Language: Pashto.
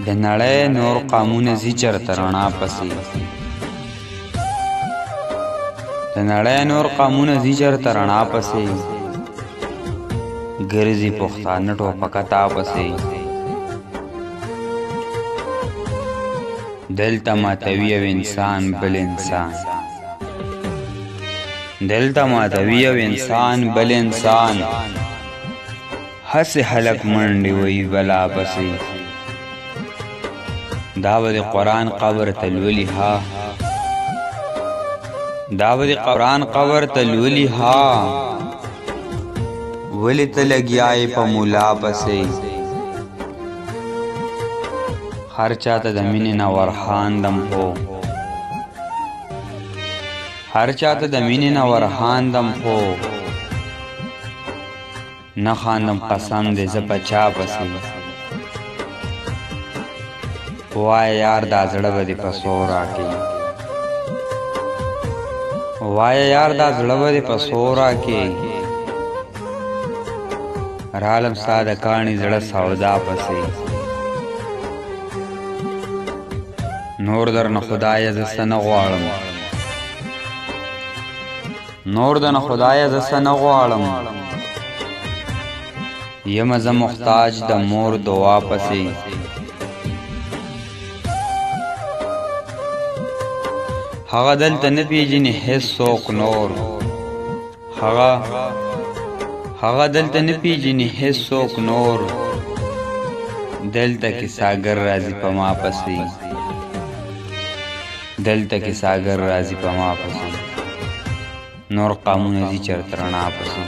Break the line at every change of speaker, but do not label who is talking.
د نړۍ نور قامونه ځي چرته رڼا پسې د نړۍ نور قامونه ځي چرته رڼا پسې ګرځي پښتانه ټوپکتا پسې دلته ماتوي یو انسان بل انسان دلته ماتوي یو انسان بل انسان هسې هلک منډې وهي بلا پسې دا به د قرآن قبر ته لولي ها دا به د قرآن قبر ته لولي ها ولې ته لګیا یې په مولا پسې هر چاته د مینې نه ورخاندم خو هر چاته د مینې نه ورخاندم خو نه خاندم قسم دې زه په چا پسې وای یار دا زړه به دې په سو راکړي وای یار دا زړه به دې په سو راکړي رالم ستا د کاڼي زړه سودا پسې نور درنه خدایه زه څه نه غواړم نور درنه خدایه زه څه نه غواړم یمه زه محتاج د مور دعا پسې هغه دلته نه پیژني هیڅ څوک نور هغه دلته نه پیژني هیڅ څوک نور دلته کې ساګر راځي په ما پسې دلته کې ساګر راځي په ما پسې نور قامونه ځي چرته رڼا پسې